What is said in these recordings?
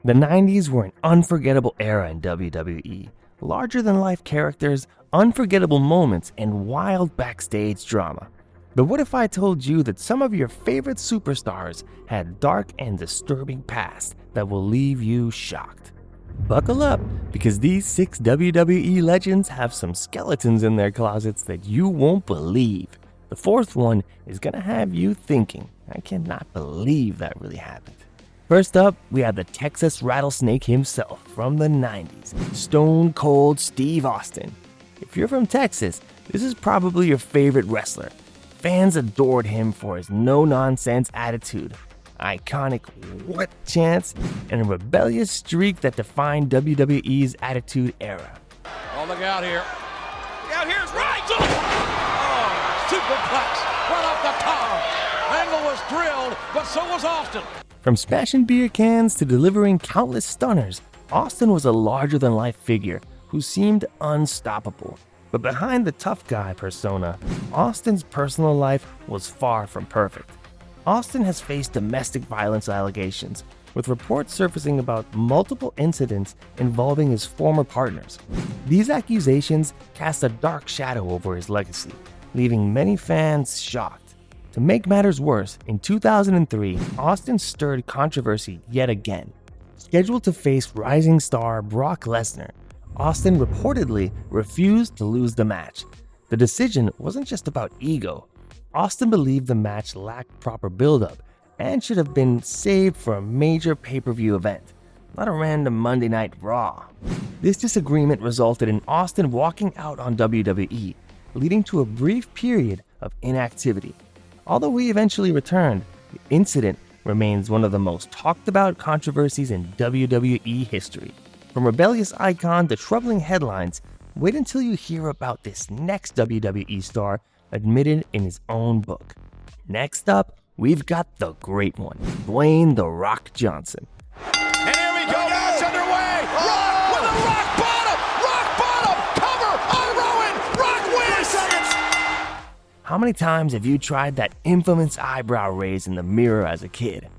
The 90s were an unforgettable era in WWE. Larger-than-life characters, unforgettable moments, and wild backstage drama. But what if I told you that some of your favorite superstars had dark and disturbing pasts that will leave you shocked? Buckle up, because these 6 WWE legends have some skeletons in their closets that you won't believe. The 4th one is gonna have you thinking, I cannot believe that really happened. First up, we have the Texas Rattlesnake himself from the 90s, Stone Cold Steve Austin. If you're from Texas, this is probably your favorite wrestler. Fans adored him for his no-nonsense attitude, iconic "what" chants, and a rebellious streak that defined WWE's Attitude Era. Oh, look out here. Look out here's right! Oh, superplex right off the top. Angle was drilled, but so was Austin. From smashing beer cans to delivering countless stunners, Austin was a larger-than-life figure who seemed unstoppable. But behind the tough guy persona, Austin's personal life was far from perfect. Austin has faced domestic violence allegations, with reports surfacing about multiple incidents involving his former partners. These accusations cast a dark shadow over his legacy, leaving many fans shocked. To make matters worse, in 2003, Austin stirred controversy yet again. Scheduled to face rising star Brock Lesnar, Austin reportedly refused to lose the match. The decision wasn't just about ego. Austin believed the match lacked proper build-up and should have been saved for a major pay-per-view event, not a random Monday Night Raw. This disagreement resulted in Austin walking out on WWE, leading to a brief period of inactivity. Although he eventually returned, the incident remains one of the most talked about controversies in WWE history. From rebellious icon to troubling headlines, wait until you hear about this next WWE star admitted in his own book. Next up, we've got the great one, Dwayne "The Rock" Johnson. And here we go, match underway. Rock with a rock bottom, cover on Rowan. Rock wins. 3 seconds. How many times have you tried that infamous eyebrow raise in the mirror as a kid?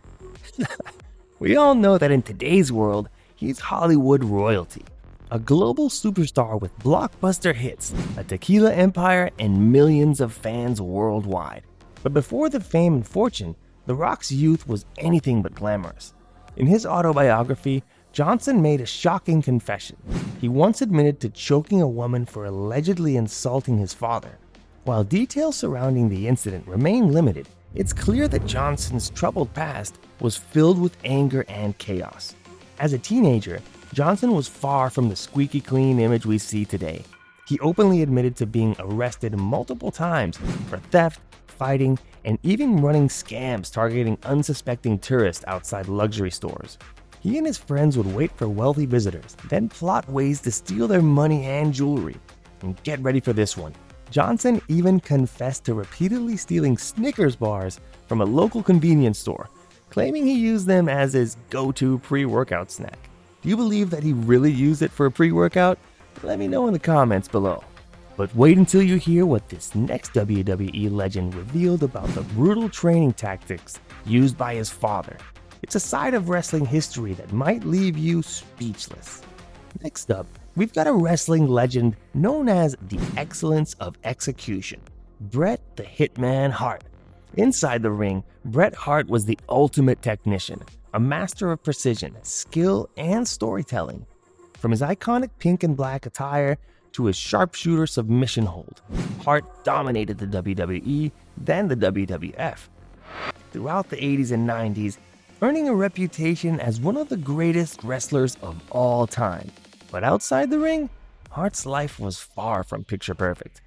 We all know that in today's world, he's Hollywood royalty, a global superstar with blockbuster hits, a tequila empire, and millions of fans worldwide. But before the fame and fortune, The Rock's youth was anything but glamorous. In his autobiography, Johnson made a shocking confession. He once admitted to choking a woman for allegedly insulting his father. While details surrounding the incident remain limited, it's clear that Johnson's troubled past was filled with anger and chaos. As a teenager, Johnson was far from the squeaky clean image we see today. He openly admitted to being arrested multiple times for theft, fighting, and even running scams targeting unsuspecting tourists outside luxury stores. He and his friends would wait for wealthy visitors, then plot ways to steal their money and jewelry. And get ready for this one. Johnson even confessed to repeatedly stealing Snickers bars from a local convenience store, claiming he used them as his go-to pre-workout snack. Do you believe that he really used it for a pre-workout? Let me know in the comments below. But wait until you hear what this next WWE legend revealed about the brutal training tactics used by his father. It's a side of wrestling history that might leave you speechless. Next up, we've got a wrestling legend known as the excellence of execution, Bret the Hitman Hart. Inside the ring, Bret Hart was the ultimate technician, a master of precision, skill, and storytelling. From his iconic pink and black attire to his sharpshooter submission hold, Hart dominated the WWE, then the WWF. Throughout the 80s and 90s, earning a reputation as one of the greatest wrestlers of all time. But outside the ring, Hart's life was far from picture perfect.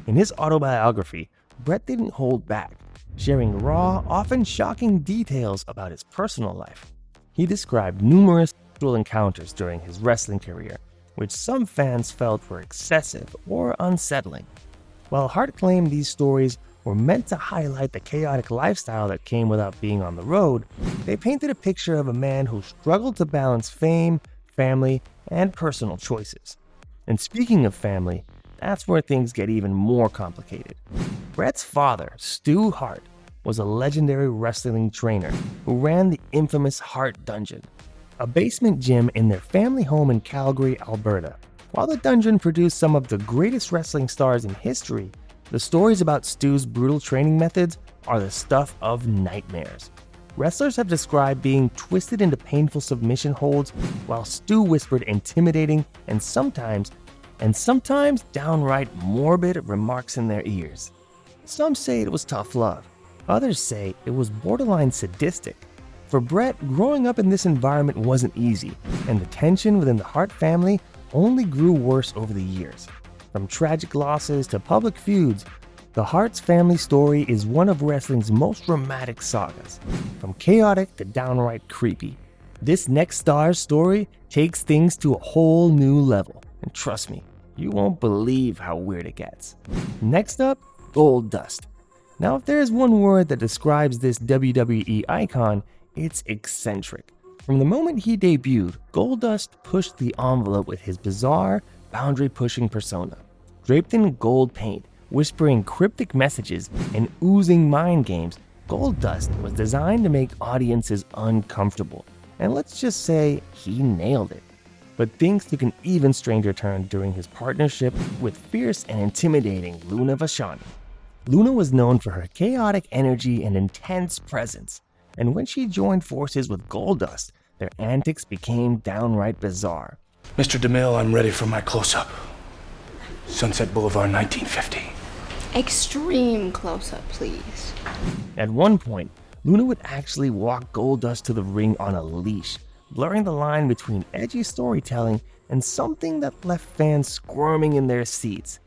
In his autobiography, Bret didn't hold back, sharing raw, often shocking details about his personal life. He described numerous sexual encounters during his wrestling career, which some fans felt were excessive or unsettling. While Hart claimed these stories were meant to highlight the chaotic lifestyle that came without being on the road, they painted a picture of a man who struggled to balance fame, family, and personal choices. And speaking of family, that's where things get even more complicated. Bret's father, Stu Hart, was a legendary wrestling trainer who ran the infamous Hart Dungeon, a basement gym in their family home in Calgary, Alberta. While the dungeon produced some of the greatest wrestling stars in history, the stories about Stu's brutal training methods are the stuff of nightmares. Wrestlers have described being twisted into painful submission holds, while Stu whispered intimidating and sometimes downright morbid remarks in their ears. Some say it was tough love. Others say it was borderline sadistic. For Brett, growing up in this environment wasn't easy, and the tension within the Hart family only grew worse over the years. From tragic losses to public feuds, the Hart's family story is one of wrestling's most dramatic sagas. From chaotic to downright creepy, this next star's story takes things to a whole new level. And trust me, you won't believe how weird it gets. Next up, Goldust. Now, if there is one word that describes this WWE icon, it's eccentric. From the moment he debuted, Goldust pushed the envelope with his bizarre, boundary-pushing persona. Draped in gold paint, whispering cryptic messages, and oozing mind games, Goldust was designed to make audiences uncomfortable. And let's just say he nailed it. But things took an even stranger turn during his partnership with fierce and intimidating Luna Vachani. Luna was known for her chaotic energy and intense presence, and when she joined forces with Goldust, their antics became downright bizarre. Mr. DeMille, I'm ready for my close-up. Sunset Boulevard, 1950. Extreme close-up, please. At one point, Luna would actually walk Goldust to the ring on a leash, blurring the line between edgy storytelling and something that left fans squirming in their seats.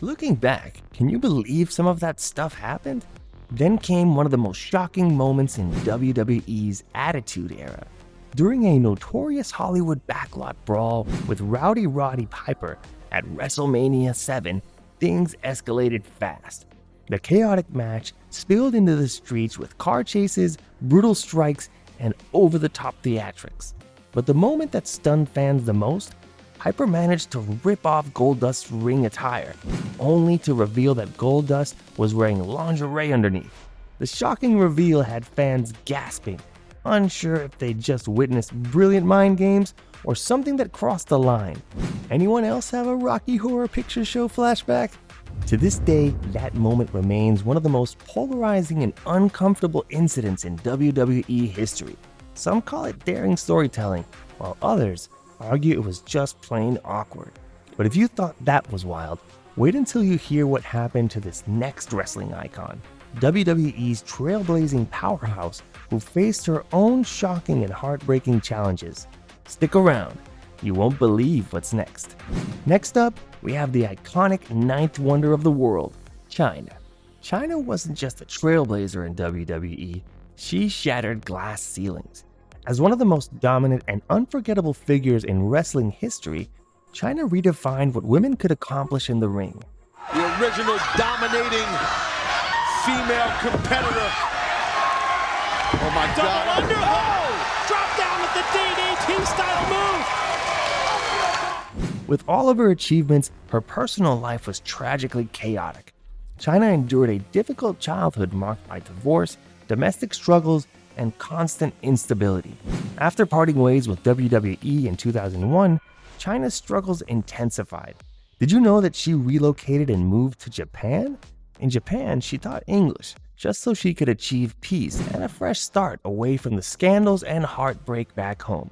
Looking back, can you believe some of that stuff happened? Then came one of the most shocking moments in WWE's Attitude Era. During a notorious Hollywood backlot brawl with Rowdy Roddy Piper at WrestleMania 7, things escalated fast. The chaotic match spilled into the streets with car chases, brutal strikes, and over-the-top theatrics. But the moment that stunned fans the most, Piper managed to rip off Goldust's ring attire, only to reveal that Goldust was wearing lingerie underneath. The shocking reveal had fans gasping, unsure if they just witnessed brilliant mind games or something that crossed the line. Anyone else have a Rocky Horror Picture Show flashback? To this day, that moment remains one of the most polarizing and uncomfortable incidents in WWE history. Some call it daring storytelling, while others argue it was just plain awkward. But if you thought that was wild, wait until you hear what happened to this next wrestling icon, WWE's trailblazing powerhouse who faced her own shocking and heartbreaking challenges. Stick around, you won't believe what's next. Next up, we have the iconic ninth wonder of the world, Chyna. Chyna wasn't just a trailblazer in WWE, she shattered glass ceilings. As one of the most dominant and unforgettable figures in wrestling history, Chyna redefined what women could accomplish in the ring. The original dominating female competitor. Oh my God. Under, oh! Drop down with the DDT style move. With all of her achievements, her personal life was tragically chaotic. Chyna endured a difficult childhood marked by divorce, domestic struggles, and constant instability. After parting ways with WWE in 2001, Chyna's struggles intensified. Did you know that she relocated and moved to Japan? In Japan, she taught English, just so she could achieve peace and a fresh start away from the scandals and heartbreak back home.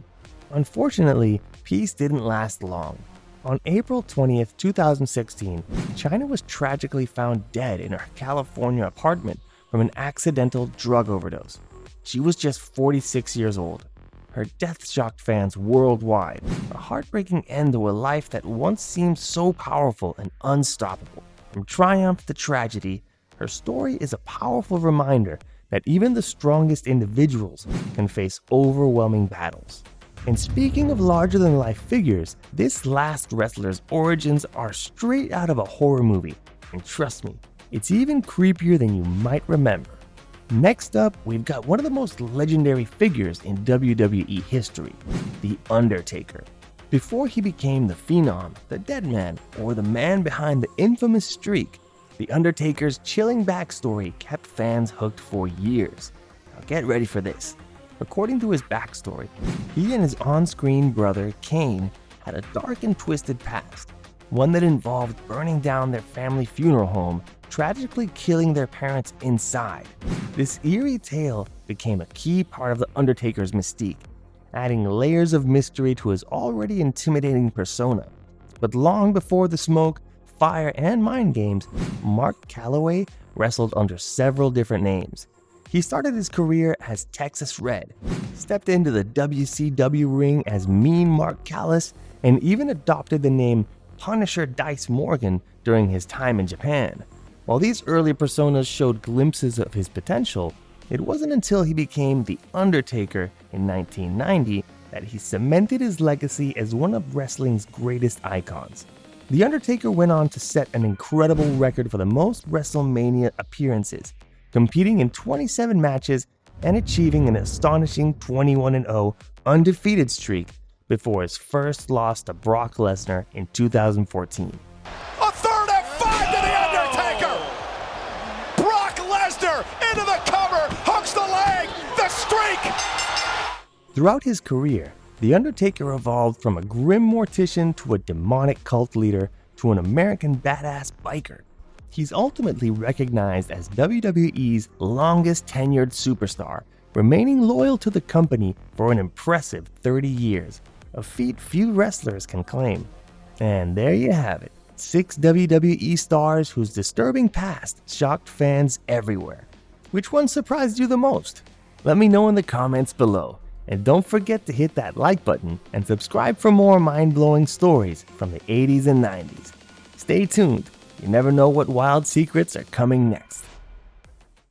Unfortunately, peace didn't last long. On April 20th, 2016, Chyna was tragically found dead in her California apartment from an accidental drug overdose. She was just 46 years old. Her death shocked fans worldwide, a heartbreaking end to a life that once seemed so powerful and unstoppable. From triumph to tragedy, her story is a powerful reminder that even the strongest individuals can face overwhelming battles. And speaking of larger-than-life figures, this last wrestler's origins are straight out of a horror movie. And trust me, it's even creepier than you might remember. Next up, we've got one of the most legendary figures in WWE history, The Undertaker. Before he became the Phenom, the Dead Man, or the man behind the infamous streak, The Undertaker's chilling backstory kept fans hooked for years. Now get ready for this. According to his backstory, he and his on-screen brother, Kane, had a dark and twisted past, one that involved burning down their family funeral home, tragically killing their parents inside. This eerie tale became a key part of The Undertaker's mystique, adding layers of mystery to his already intimidating persona. But long before the smoke, fire, and mind games, Mark Calloway wrestled under several different names. He started his career as Texas Red, stepped into the WCW ring as Mean Mark Callis, and even adopted the name Punisher Dice Morgan during his time in Japan. While these early personas showed glimpses of his potential, it wasn't until he became The Undertaker in 1990 that he cemented his legacy as one of wrestling's greatest icons. The Undertaker went on to set an incredible record for the most WrestleMania appearances, competing in 27 matches and achieving an astonishing 21-0 undefeated streak before his first loss to Brock Lesnar in 2014. A third and 5 to The Undertaker! Brock Lesnar into the cover, hooks the leg, the streak! Throughout his career, The Undertaker evolved from a grim mortician to a demonic cult leader to an American badass biker. He's ultimately recognized as WWE's longest tenured superstar, remaining loyal to the company for an impressive 30 years, a feat few wrestlers can claim. And there you have it, 6 WWE stars whose disturbing past shocked fans everywhere. Which one surprised you the most? Let me know in the comments below. And don't forget to hit that like button and subscribe for more mind-blowing stories from the 80s and 90s. Stay tuned. You never know what wild secrets are coming next.